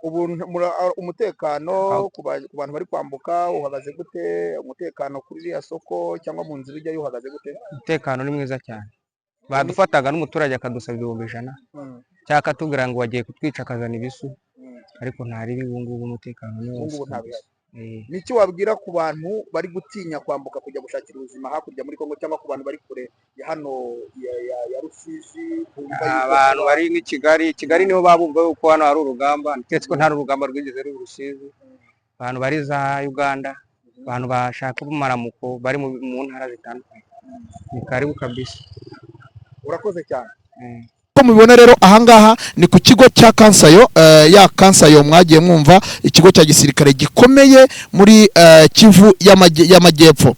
ubu umutekano Aho ku bantu bari kwambuka uhagaze gute? Umutekano kuri iriya soko cyangwa mu nzira ujyayo uhagaze gute? umutekano ni mwiza cyane, badufataga n'umuturage akadusaba 100 cyangwa akatubwira ngo wagiye kutwica akazana ibisu, ariko ntaribi. Ubu ngubu umutekano ni Ubu wose ngubu nta kabisa. bihari. Niki wabwira ku bantu bari gutinya kwambuka kujya gushakira ubuzima hakurya muri Kongo, cyangwa ku bantu bari kure ya hano ya Rusizi, bumva yuko Abantu bari nk'i Kigali niho babumva yuko hano hari urugamba, ndetse ko nta n'urugamba rwigeze ruri Rusizi. Abantu bari za Uganda, abantu bashaka ubumaramuko bari mu ntara zitandukanye, ni karibu kabisa. urakoze cyane. Uko mubibona rero ahangaha ni ku kigo cya Kansayo, ya Kansayo mwagiye mwumva, ikigo cya gisirikare gikomeye muri Kivu y'Amajyepfo.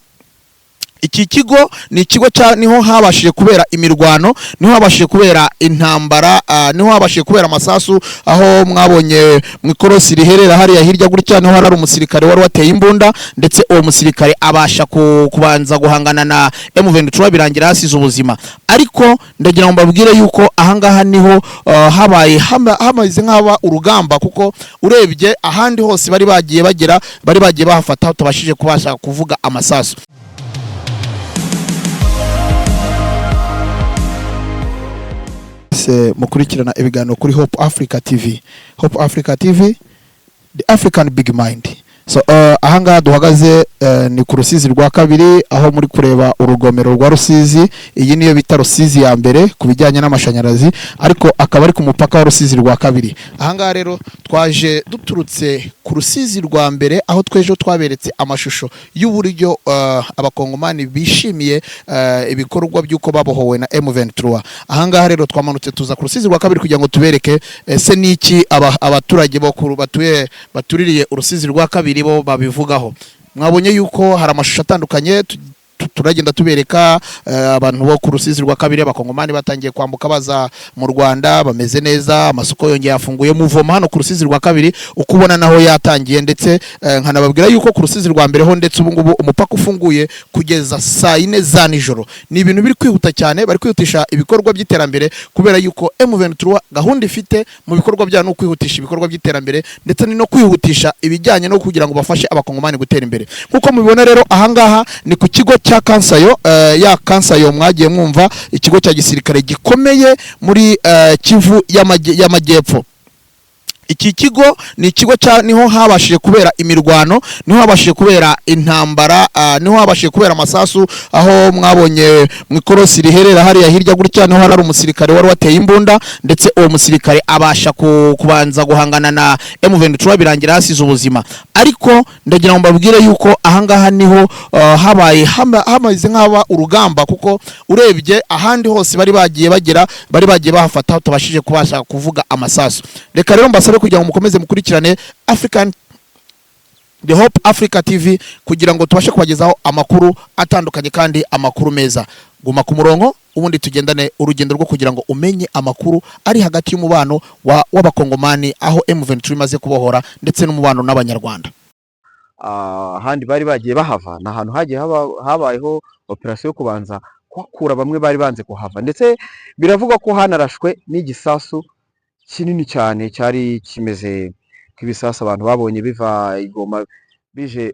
Iki kigo ni ikigo niho habashije kubera imirwano, niho habashije kubera intambara, niho habashije kubera amasasu, aho mwabonye mu ikorosi riherera hariya hirya gutya niho hari umusirikare wari wateye imbunda, ndetse uwo musirikare abasha kubanza guhangana na M23 birangira hasize ubuzima. Ariko ndagira ngo mbabwire yuko ahangaha niho habaye hamaze nk'aba urugamba, kuko urebye ahandi hose bari bagiye bagera, bari bagiye bahafata tabashije kubasha kuvuga amasasu. Mukurikirana ibiganiro kuri Hope Africa TV. Hope Africa TV, the African big mind. So ahangaha duhagaze ni ku Rusizi rwa kabiri, aho muri kureba urugomero rwa Rusizi. Iyi niyo bita Rusizi ya mbere ku bijyanye n'amashanyarazi, ariko akaba ari ku mupaka wa Rusizi rwa kabiri. Ahangaha rero twaje duturutse ku Rusizi rwa mbere, aho twejo twaberetse amashusho y'uburyo abakongomani bishimiye ibikorwa by'uko babohowe na M23. Ahangaha rero twamanutse tuza ku Rusizi rwa kabiri kugira ngo tubereke se niki abaturage bo batuririye Urusizi rwa kabiri bo babivugaho. Mwabonye yuko hari amashusho atandukanye turagenda tubereka abantu bo ku Rusizi rwa kabiri, abakongomani batangiye kwambuka baza mu Rwanda, bameze neza, amasoko yongeye afunguye, muvoma hano ku Rusizi rwa kabiri ukubona naho yatangiye, ndetse nkanababwira yuko ku Rusizi rwa mbere ho ndetse ubu ngubu umupaka ufunguye kugeza saa 4 za nijoro. Ni ibintu biri kwihuta cyane, bari kwihutisha ibikorwa by'iterambere, kubera yuko M23 gahunda ifite mu bikorwa bya no kwihutisha ibikorwa by'iterambere, ndetse no kwihutisha ibijyanye no kugira ngo bafashe abakongomani gutera imbere. Nkuko mubibona rero ahangaha ni ku kigo cya Kansayo, ya Kansayo mwagiye mwumva, ikigo cya gisirikare gikomeye muri Kivu y'Amajyepfo. Iki kigo ni ikigo niho habashije kubera imirwano, niho habashije kubera intambara, niho habashije kubera amasasu, aho mwabonye mu ikorosi riherera hariya hirya gutya niho hari umusirikare wari wateye imbunda, ndetse uwo musirikare abasha kubanza guhangana na M23 birangira hasize ubuzima. Ariko ndagira ngo mbabwire yuko ahangaha niho habaye hamaze nk'aba urugamba, kuko urebye ahandi hose bari bagiye bagera, bari bagiye bahafata tabashije kubasha kuvuga amasasu. Reka rero mbasabe kugira ngo mukomeze mukurikirane The Hope Africa TV kugira ngo tubashe kubagezaho amakuru atandukanye kandi amakuru meza. Guma ku murongo ubundi tugendane urugendo rwo kugira ngo umenye amakuru ari hagati y'umubano w'abakongomani, aho M23 imaze kubohora, ndetse n'umubano n'abanyarwanda. Ahandi bari bagiye bahava, na ahantu hagiye habayeho operation yo kubanza kwakura bamwe bari banze kuhava, ndetse biravuga ko hanarashwe n'igisasu kinini cyane cyari kimeze nk'ibisasu abantu babonye biva Igoma bije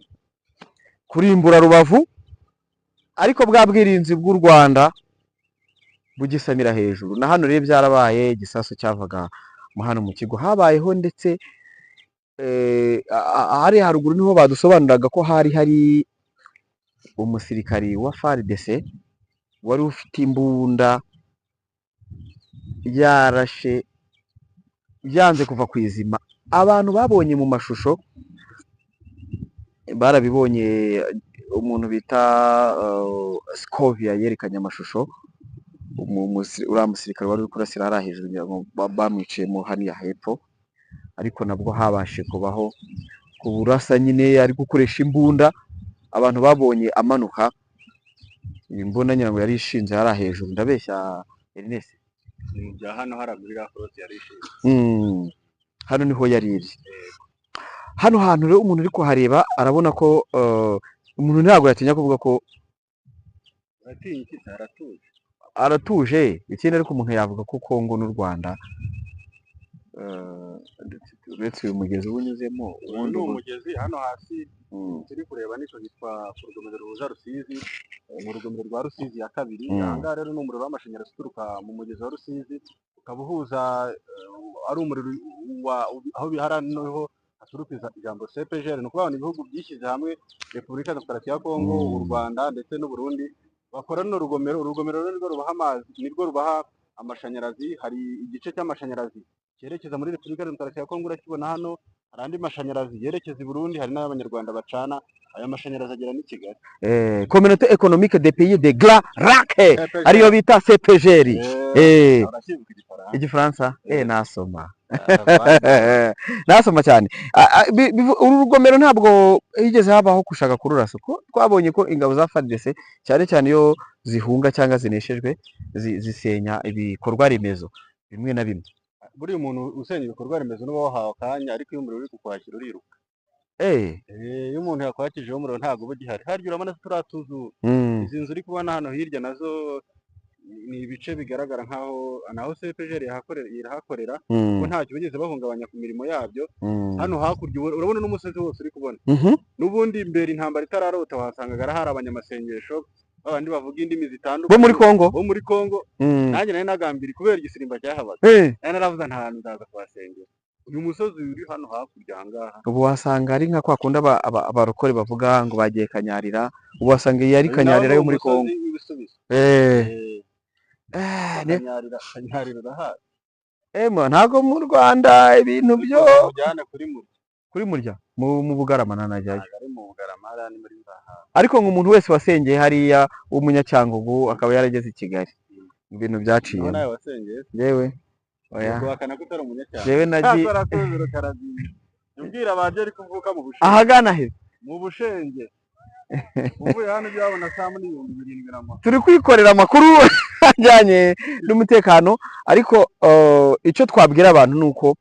kurimbura Rubavu, ariko bwa bwirinzi bw'u Rwanda bugisamira hejuru. Na hano rero byarabaye, igisasu cyavaga mu hano mu kigo habayeho, ndetse hari haruguru niho badusobanuraga ko hari umusirikari wa FARDC wari ufite imbunda yarashe byanze kuva ku izima. Abantu babonye mu mashusho barabibonye, umuntu bita Scovia yerekanye amashusho, uriya musirikare wari uri kurasira hariya hejuru bamwiciyemo hariya hepfo, ariko nabwo habashe kubaho kuburasa nyine ari gukoresha imbunda. Abantu babonye amanuka imbunda nyirango yari ishinze hariya hejuru, ndabeshya Ernest bya hano haragurira cross yari ishinze hano niho yari iri. Hano hantu rero umuntu uri kuhareba arabona ko umuntu ntabwo yatinya kuvuga ko aratuje. Ikindi ariko umuntu yavuga ko Kongo n'u Rwanda uretse uyu mugezi uba unyuzemo ubu ni umugezi hano hasi turi kureba nicyo hitwa ku rugomero ruhuza Rusizi, mu rugomero rwa Rusizi ya kabiri. Aha ngaha rero ni umuriro w'amashanyarazi uturuka mu mugezi wa Rusizi, ukaba uhuza ari umuriro aho bihara noneho haturuka ijambo CPGL, ni ukuvuga ngo ibihugu byishyize hamwe, Repubulika Demokarasi ya Kongo, u Rwanda ndetse n'u Burundi, bakora runo rugomero. Urugomero rero nirwo rubaha amazi, nirwo rubaha amashanyarazi. Hari igice cy'amashanyarazi cyerekeza muri Repubulika Demokarasi ya Kongo, urakibona hano. Hari andi mashanyarazi yerekeza i Burundi, hari n'abanyarwanda bacana aya mashanyarazi agera n'i Kigali. Communauté économique des pays de Grand Lac, ariyo bita CPGL. Igifaransa nasoma nasoma cyane. Uru rugomero ntabwo higeze habaho gushaka kururasa, ko twabonye ko ingabo za FARDC cyane cyane iyo zihunga cyangwa zineshejwe zisenya ibikorwa remezo bimwe na bimwe. Buriya umuntu usenya ibikorwa remezo n'uba wahawe akanya, ariko iyo umuriro uri kukwakira uriruka. Iyo umuntu yakwakijeho umuriro ntabwo uba ugihari. Harya urabona turiya tuzu, izi nzu uri kubona hano hirya nazo ni ibice bigaragara nkaho naho CPGL irahakorera, kuko ntacyo bigeze bahungabanya ku mirimo yabyo. Hano hakurya urabona n'umusozi wose uri kubona, n'ubundi imbere intambara itararota wasangaga hari abanyamasengesho babandi bavuga indimi zitandukanye bo muri Kongo. Nanjye nari nagambiriye kubera igisimba cyahabaga, nari naravuze nta hantu ndaza kuhasengera. Uyu musozi uri hano hakurya aha ngaha, ubu wasanga ari nka kwa kundi abarokore bavuga ngo bagiye Kanyarira, ubu wasanga iyi ari Kanyarira yo muri Kongo. Kanyarira urahazi? Ntabwo mu Rwanda ibintu byo ujyana kuri Murya mu Bugarama nanajyayo, ni muri Nzahaha. ariko nk'umuntu wese wasengeye hariya w'umunyacyangugu akaba yarageze i Kigali, ibintu byaciye. Nawe wasengeye? Yewe oya, wakana ko utari umunyacyangugu. yewe nagiye ubwira baje ari kuvuka mu Bushenge. ahagana he Mu Bushenge uvuye hano byabona saa muri 7,000 turi kwikorera amakuru ajyanye n'umutekano, ariko icyo twabwira abantu ni uko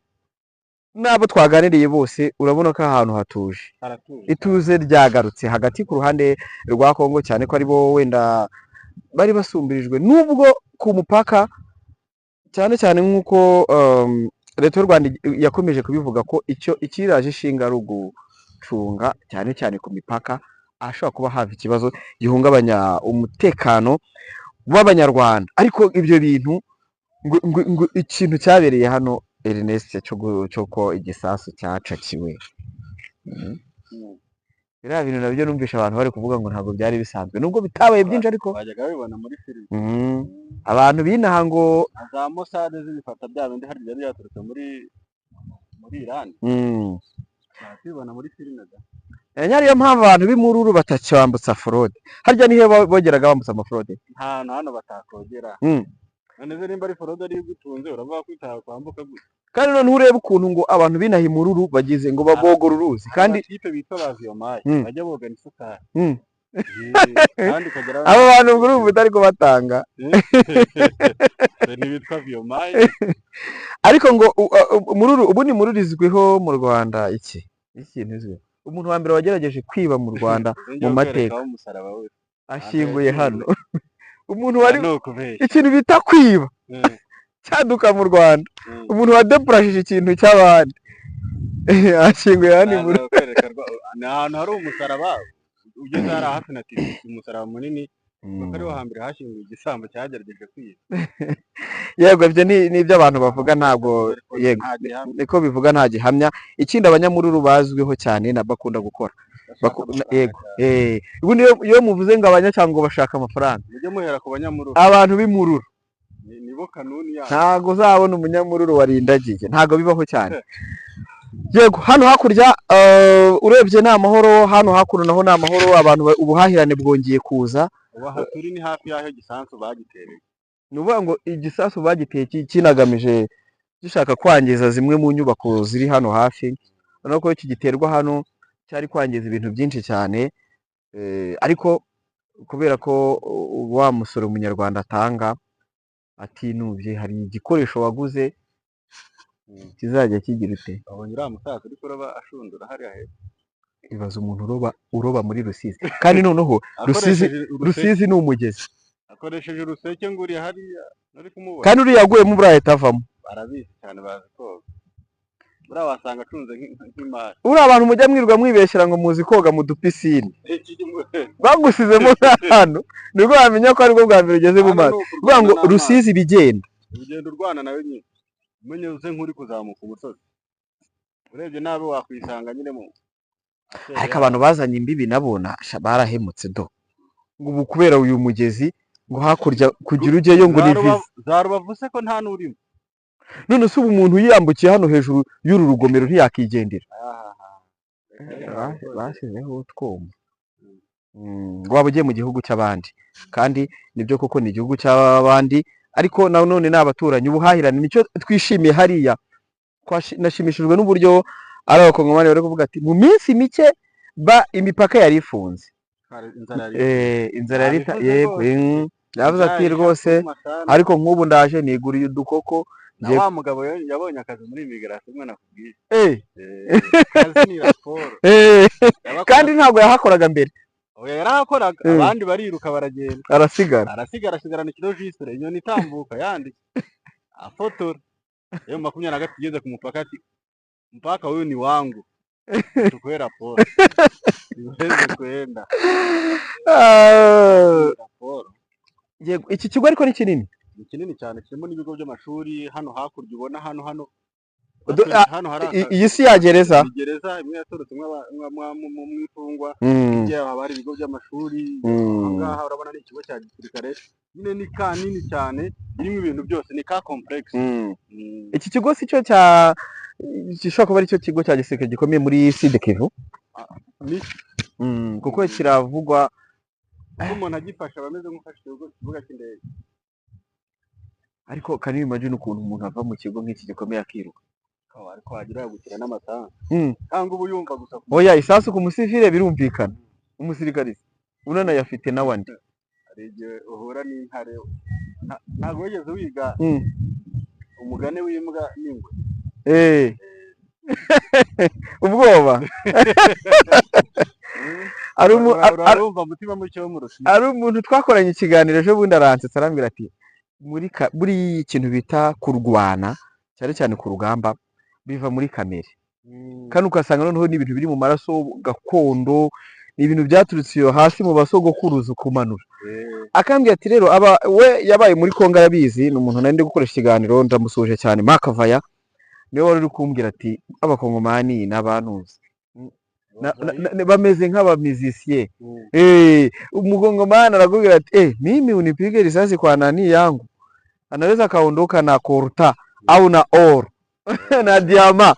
n'abo twaganiriye bose urabona ko ahantu hatuje, ituze ryagarutse hagati ku ruhande rwa Kongo, cyane ko aribo wenda bari basumbirijwe, nubwo ku mupaka cyane cyane nk'uko leta y'u Rwanda yakomeje kubivuga ko ikiraje ishinga ari ugucunga cyane cyane ku mipaka, ahashobora kuba hava ikibazo gihungabanya umutekano w'Abanyarwanda. Ariko ibyo bintu ngo ikintu cyabereye hano Ernest cyo ko igisasu cyacakiwe, biriya bintu nabyo numvisha abantu bari kuvuga ngo ntabwo byari bisanzwe, nubwo bitabaye byinshi, ariko bajyaga babibona muri filime. abantu binaha ngo za Mossad zibifata bya bindi hari byari byaturutse muri Iran, bakibona muri filime da. Ariyo mpamvu abantu b'imururu batacyambutsa fraude. Harya nihe bogeraga bambutsa amafraude? Hano batakogera. None ze nimba ari fraude ari gutunze uravuga ko itakwambuka gute? Kandi none urebe ukuntu ngo abantu binaha imururu bagize ngo babogora uruzi, kandi ipe bita baviyomaye bajya bogana isukari. Kandi kagera abo bantu urumva utari ko batanga ni bitwa viyomaye. Ariko ngo umururu ubu ni mururu izwiho mu Rwanda ikintu izwi. Umuntu wa mbere wagerageje kwiba mu Rwanda mu mateka ashyinguye hano. Umuntu wari ikintu bita kwiba cyaduka mu Rwanda, umuntu wadeprashije ikintu cy'abandi ashyinguye hano mu ni ahantu hari umusaraba ugeze hari hafi na TV, umusaraba munini kuko ariho hambere hashyinguye igisambo cyagerageje kwiba. Yego, ibyo ni ibyo abantu bavuga, ntabwo yego niko bivuga, nta gihamya. Ikindi abanyamururu bazwiho cyane bakunda gukora yego, ubundi iyo muvuze ngo abanyacyangwa bashaka amafaranga, mujye muhera ku banyamururu. abantu b'imururu nibo kanuni yabo, ntabwo uzabona umunyamururu warindagiye, ntabwo bibaho cyane. Yego, hano hakurya urebye ni amahoro, hano hakuno naho ni amahoro, abantu ubuhahirane bwongeye kuza. Aha turi ni hafi y'aho igisasu bagitereye. Ni ukuvuga ngo igisasu bagiteye kinagamije gishaka kwangiza zimwe mu nyubako ziri hano hafi, urabona ko kigiterwa hano cyari kwangiza ibintu byinshi cyane, ariko kubera ko wa musoro umunyarwanda atanga atinubye, hari igikoresho waguze kizajya kigira ute. Abonye uriya musaza uri kuroba ashundura hariya hepfo. Ibaza umuntu uroba muri Rusizi, kandi noneho Rusizi ni umugezi, akoresheje uruseke ngo uri hariya nari kumubona, kandi uriya yaguyemo buriya ahita avamo. Barabizi cyane, bazi koga. buriya wasanga acunze nk'imari. uriya abantu mujya mwirwa mwibeshyira ngo muzi koga mu dupisine bagusizemo nk'ahantu nibwo wamenya ko aribwo bwa mbere ugeze mu mazi kuvuga ngo Rusizi bigenda ugenda urwana nawe nyine umenye uze nk'uri kuzamuka umusozi urebye nabi wakwisanga nyine mu ariko abantu bazanye imbibi nabona barahemutse do ubu kubera uyu mugezi ngo hakurya kugira ujyeyo ngo ni viza za Rubavu se ko nta n'urimo none se ubu umuntu yiyambukiye hano hejuru y'uru rugomero ntiyakigendera bashyizeho utwuma waba ugiye mu gihugu cy'abandi kandi nibyo koko ni igihugu cy'abandi ariko nanone ni abaturanyi ubuhahirane nicyo twishimiye hariya nashimishijwe n'uburyo ari abakongomani bari kuvuga ati mu minsi mike imipaka yari ifunze inzara yari yego yavuze ati rwose ariko nk'ubu ndaje niguriye udukoko na wa mugabo yabonye akazi muri immigration umwe nakubwiye kazi ni raporo kandi ntabwo yahakoraga mbere oya yarahakoraga abandi bariruka baragenda arasigarana ikilogistre inyoni itambuka yanditse afotora yo 23 igeze ku mupaka ati mpaka huyu ni wangu tukwe raporo niweze kwenda raporo yego iki kigo ariko ni kinini ni kinini cyane kirimo n'ibigo by'amashuri hano hakurya ubona hano iyi si ya gereza imwe yatorotse mu ifungwa igihe haba hari ibigo by'amashuri ahangaha urabona ni ikigo cya gisirikare nyine ni ka nini cyane irimo ibintu byose ni ka complex iki kigo si cyo gishobora kuba ari cyo kigo cya gisirikare gikomeye muri Sud Kivu kuko kiravugwa umuntu agifasha bameze nk'ufashe ikibuga cy'indege ariko can you imagine ukuntu umuntu ava mu kigo nk'iki gikomeye akiruka ariko wagira gukira n'amasaha cyangwa ubu yumva gusa oya isasu ku musivile birumvikana umusirikare unanayafite n'abandi hari igihe uhura n'intare ntabwo wigeze wiga umugani w'imbwa n'ingwe ubwoba ari umuntu twakoranye ikiganiro ejo bundi aransetsa arambwira ati muri ikintu bita kurwana cyane cyane ku rugamba biva muri kamere kandi ugasanga noneho n'ibintu biri mu maraso gakondo ni ibintu byaturutse iyo hasi mu basogokuruza kumanura akambwira ati rero we yabaye muri Kongo arabizi ni umuntu nari ndi gukoresha ikiganiro ndamusoje cyane Makavaya niwe wari uri kumbwira ati abakongomani n'abantuzi bameze nk'abamizisiye umukongomani arakubwira ati mimi unipige risasi kwa nani yangu anaweza kaondoka na korta au na or na diama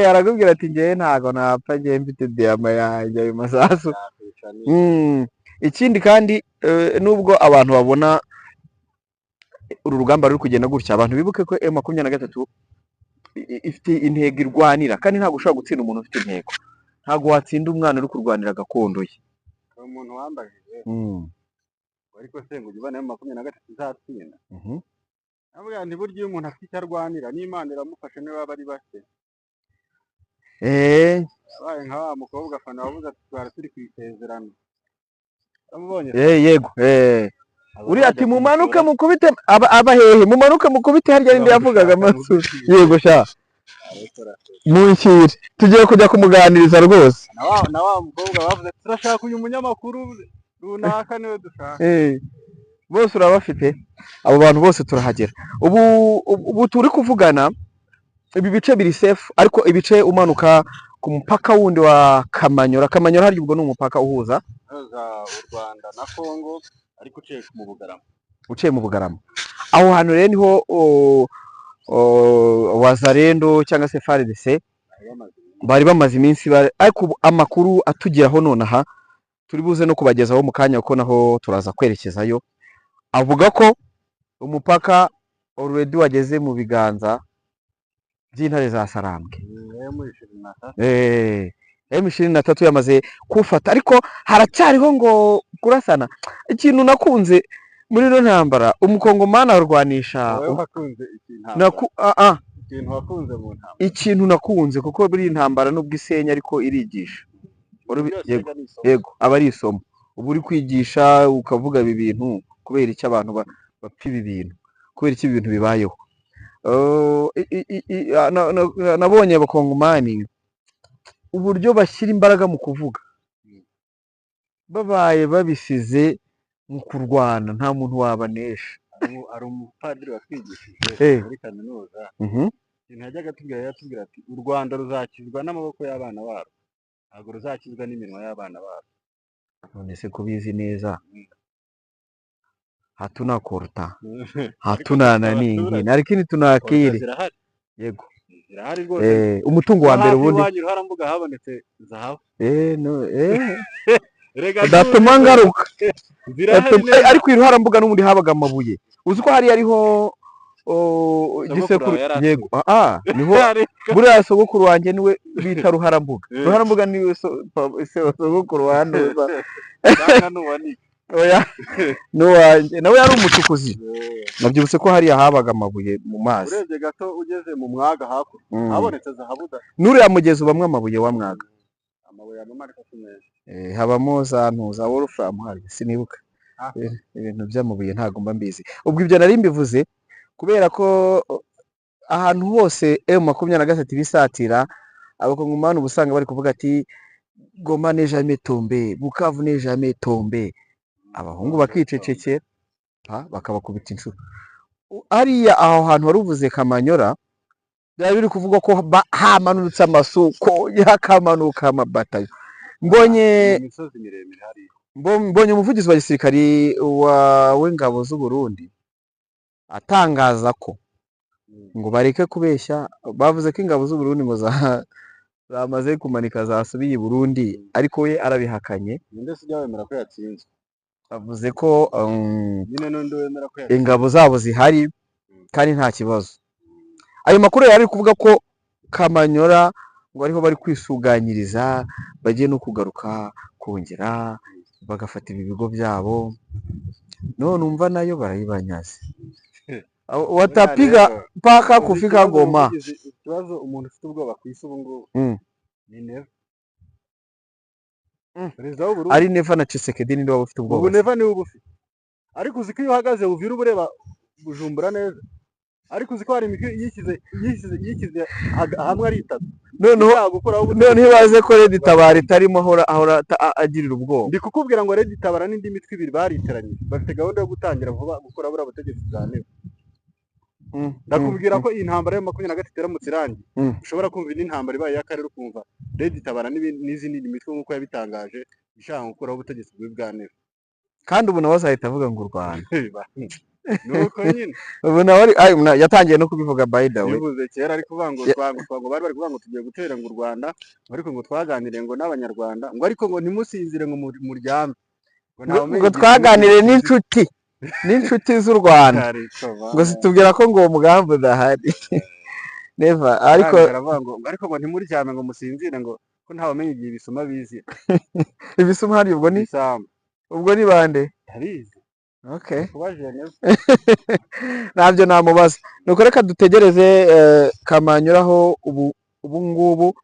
arakubwira ati ngewe ntago napfa ngewe mfite diama yanjye ayo masasu ikindi kandi nubwo abantu babona uru rugamba ruri kugenda gutya abantu bibuke ko M23 ifite intego irwanira kandi ntabwo ushobora gutsinda umuntu ufite intego ntabwo watsinda umwana uri kurwanira gakondo ye umuntu wambajije ariko se ngo ujibane M23 izatsinda nabwo ntiburyo iyo umuntu afite icyo arwanira n'Imana iramufasha niba baba ari bake abaye nka wa mukobwa afana wavuze ati twara turi kwitezerano amubonye yego uri ati mumanuke mukubite abahehe mumanuke mukubite harya rindi yavugaga amatsu yego sha munkire tugiye kujya kumuganiriza rwose na wa mukobwa bavuze turashaka uyu munyamakuru runaka niwe dushaka bose urabafite abo bantu bose turahagera ubu turi kuvugana ibi bice biri safe ariko ibice umanuka ku mupaka wundi wa Kamanyora hari ubwo n'umupaka uhuza u Rwanda na Kongo ariko uciye mu Bugarama aho hantu rero niho Wazalendo cyangwa se FARDC bari bamaze iminsi ariko amakuru atugeraho nonaha turi buze no kubagezaho mu kanya uko naho turaza kwerekezayo avuga ko umupaka already wageze mu biganza by'intare za Sarambwe M23 yamaze kufata ariko haracyariho ngo kurasana ikintu nakunze muri no ntambara umukongomani arwanisha ikintu nakunze kuko buri ntambara nubwo isenya ariko irigisha yego aba ari isomo ubu uri kwigisha ukavuga ibi bintu kubera icyo abantu bapfa ibi bintu kubera icyo ibintu bibayeho nabonye abakongomani uburyo bashyira imbaraga mu kuvuga, babaye babisize mu kurwana nta muntu wabanesha. Hari umupadiri watwigishije muri kaminuza, ikintu yajyaga atubwira ati u Rwanda ruzakizwa n'amaboko y'abana barwo, ntabwo ruzakizwa n'iminwa y'abana barwo. None se kubizi neza, hatuna korta hatuna nini lakini tuna akili. Yego zirahari rwose. Umutungo wa mbere ubundi iwanyu Ruharambuga habonetse zahabu. udatuma ngaruka. Ariko i Ruharambuga n'ubundi habaga amabuye, uzi ko hari ariho igisekuru. Yego niho buriya sogokuru wanjye niwe bita Ruharambuga. Ruharambuga niwe sogokuru wanjye. Oya n'uwanjye nawe yari umucukuzi. Nabyibutse ko hariya habaga amabuye mu mazi. Urebye gato ugeze mu Mwaga hakurya habonetse zahabu. N'uriya mugezi ubamwe amabuye wa Mwaga. Amabuye y'amamarika kumeza. Habamo za ntuza Wolfram hari sinibuka. Ibintu by'amabuye ntago mba mbizi. Ubwo ibyo nari mbivuze kubera ko ahantu hose M23 bisatira, abakongomani ubusanga bari kuvuga ati Goma ne jamais tomber, Bukavu ne jamais tomber. Abahungu bakicecekera bakabakubita inshuro. Hariya aho hantu wari uvuze Kamanyora, byari biri kuvuga ko hamanutse amasuko yakamanuka amabatayo. Mbonye imisozi miremire hari. Mbonye umuvugizi wa gisirikari w'ingabo z'u Burundi atangaza ko ngo bareke kubeshya, bavuze ko ingabo z'u Burundi ngo zamaze kumanika zasubiye i Burundi, ariko we arabihakanye. Ninde sijya wemera ko yatsinzwe? Avuze ko nyine n'undi wemera ko yatsinzwe, ingabo zabo zihari kandi nta kibazo. Ayo makuru yari kuvuga ko Kamanyora ngo ariho bari kwisuganyiriza, bagiye no kugaruka kongera bagafata ibi bigo byabo. None umva nayo barayibanyaze. Watapiga mpaka kufika Goma. Ikibazo umuntu ufite ubwoba ku isi ubu ngubu ni Neva. Perezida w'u Burundi ari Neva na Tshisekedi ninde waba ufite ubwoba? Ubu Neva niwe ubufi. Ariko uzi ko iyo uhagaze uvira ubureba Bujumbura neza. Ariko uzi ko hari imikino yikize hamwe ari itatu. Noneho baze ko Red Tabara itarimo ahora agirira ubwoba. Ndi kukubwira ngo Red Tabara n'indi mitwe ibiri bariteranye, bafite gahunda yo gutangira vuba gukora buriya butegetsi bwa Neva. Ndakubwira ko iyi ntambara ya 23 iramutse irangiye, ushobora kumva indi ntambara ibaye y'akarere, ukumva Red Tabara n'izindi mitwe nk'uko yabitangaje ishaka gukuraho ubutegetsi bwa Neva. Kandi ubu nawe azahita avuga ngo u Rwanda nuko nyine ubu nawe yatangiye no kubivuga by the way. Bivuze kera ariko kuvuga ngo bari kuvuga ngo tugiye gutera ngo u Rwanda, ariko ngo twaganire ngo n'abanyarwanda, ngo ariko ngo ntimusinzire ngo muryame, ngo twaganire n'inshuti z'u Rwanda, ngo zitubwira ko ngo uwo mugambi udahari. Neva ariko ngo ntimuryame ngo musinzire, ngo ko ntawamenye igihe ibisuma bizira. Ibisuma hari ubwo ni bande? Yarize. Okay. Nabyo namubaza. Nuko reka dutegereze Kamanyuraho ubu ngubu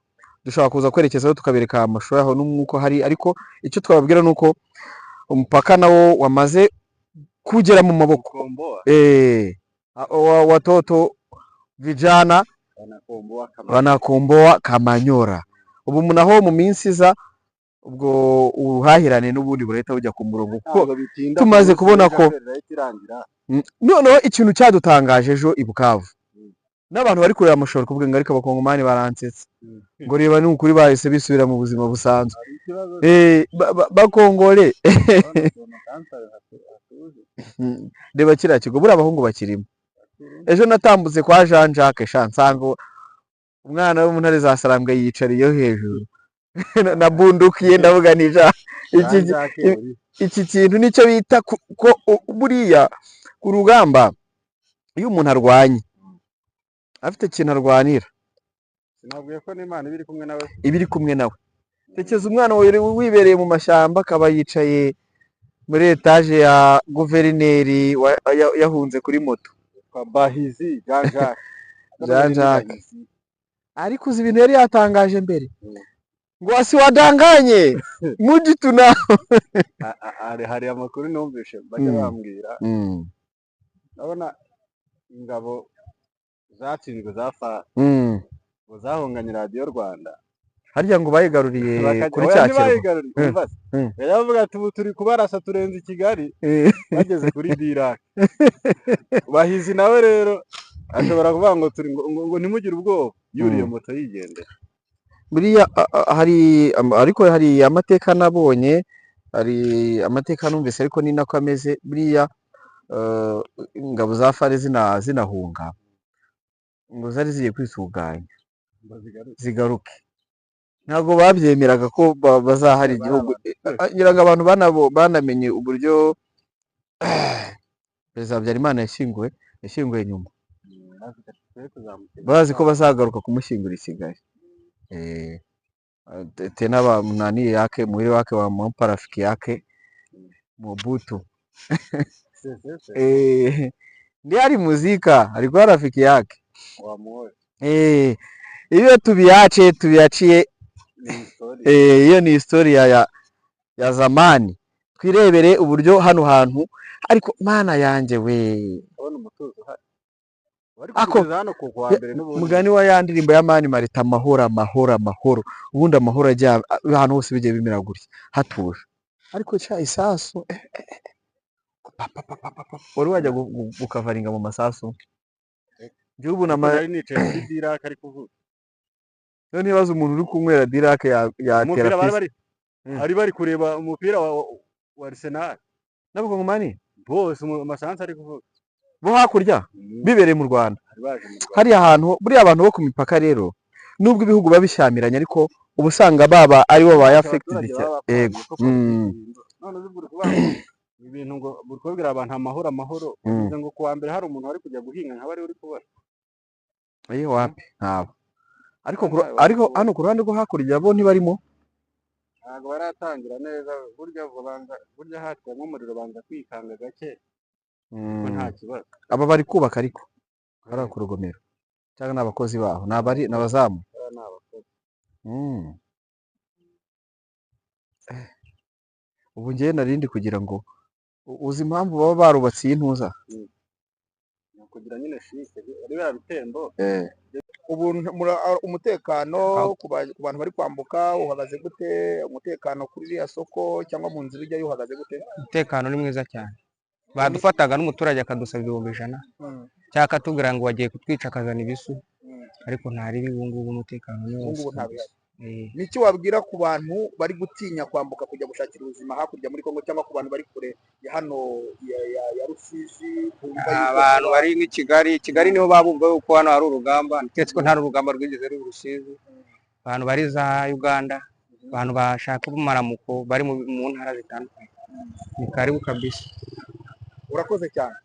dushobora kuza kwerekezaho tukabereka amashusho yaho n'umwuko hari, ariko icyo twababwira nuko umupaka nawo wamaze kugera mu maboko watoto vijana wanakomboa Kamanyora. Ubu munaho mu minsi iza ubwo ubuhahirane n'ubundi burahita bujya ku murongo, kuko tumaze kubona ko noneho ikintu cyadutangaje ejo i Bukavu, n'abantu bari kureba amashusho kuvuga ngo ariko abakongomani baransetse, ngo reba ni ukuri bahise bisubira mu buzima busanzwe. Bakongole reba kiriya kigo buriya abahungu bakirimo. Ejo natambutse kwa Jean Jacques nsanga umwana wo mu ntare za Sarambwe yicariyeho hejuru na bunduki ye. Ndavuga nija iki kintu nicyo bita ko buriya ku rugamba iyo umuntu arwanye afite ikintu arwanira, sinabwiye ko n'Imana ibiri kumwe nawe. Tekeza umwana wibereye mu mashyamba akaba yicaye muri etaje ya guverineri yahunze kuri moto kwa Bahizi Jean Jacques. Ariko uzi ibintu yari yatangaje mbere ngo asiwadanganye muji tuna hari amakuru numvishe bajya bambwira, ndabona ingabo zatsinzwe za FARC Mm. ngo zahunganye radiyo Rwanda harya ngo bayigaruriye kuri oya cya kirwa ntibayigaruriye umva se yari avuga ati ubu turi kubarasa turenze i Kigali bageze kuri Dirac Bahizi nawe rero ashobora kuvuga ngo turi ngo ntimugire ubwoba yuriye moto yigendera buriya ariko hari amateka nabonye, hari amateka numvise ariko ni nako ameze buriya. Ingabo za FARC zinahunga ngo zari zigiye kwisuganya zigaruke, ntabwo babyemeraga ko bazahara igihugu. ngira ngo abantu banamenye uburyo Perezida Habyarimana yashyinguwe nyuma, bazi ko bazagaruka kumushyingura i Kigali. Tena nani yake mwili wake wamempa rafiki yake Mobutu. Ndiye alimuzika, alikuwa rafiki yake. Hiyo tuviachie hiyo ni historia ya zamani. Twirebere uburyo hano hantu ariko mana yanje we ako mugani wa ya ndirimbo ya Mani Marita amahoro ubundi amahoro ajya ahantu hose bigiye bimera gutya hatuje, ariko cya isasu wari wajya gukavaringa mu masasu gihugu nari nicaye kuri Dirac ari kuvuga none nibaza umuntu uri kunywera Dirac yatera fisi bari kureba umupira wa Arsenal nabwo ngomani bose amasansi ari kuvuga bo hakurya bibereye mu Rwanda. Hari ahantu buriya abantu bo ku mipaka rero nubwo ibihugu babishyamiranye ariko ubusanga baba ari bo baya affected cyane. Yego none uzibura kuvuga ibintu ngo burikubwira abantu amahoro bivuze ngo kuwa mbere hari umuntu wari kujya guhinga nka bari uri kubara wapi ntabo ariko hano ku ruhande rwo hakurya bo ntibarimo, ntabwo baratangira neza burya hatwemo umuriro banza kwikanga gake ko nta kibazo. Aba bari kubaka ariko bari ku rugomero cyangwa n'abakozi baho n'abazamu. Ubu ngiye narindi kugira ngo uzi impamvu baba barubatse iyi ntuza kugira nyine shike biriya bitembo. Ubu umutekano ku bantu bari kwambuka uhagaze gute? Umutekano kuri iriya soko cyangwa mu nzira ujyayo uhagaze gute? Umutekano ni mwiza cyane, badufataga n'umuturage akadusaba 100,000 cyangwa akatubwira ngo wagiye kutwica akazana ibisu, ariko ntari ubu ngubu umutekano ni wose. Niki wabwira ku bantu bari gutinya kwambuka kujya gushakira ubuzima hakurya muri Kongo cyangwa ku bantu bari kure ya hano ya Rusizi? Abantu bari nk'i Kigali niho babumva yuko hano hari urugamba, ndetse ko nta rugamba rwigeze ruba Rusizi. Abantu bari za Uganda, abantu bashaka ubumaramuko bari mu ntara zitandukanye, ni karibu kabisa. Urakoze cyane.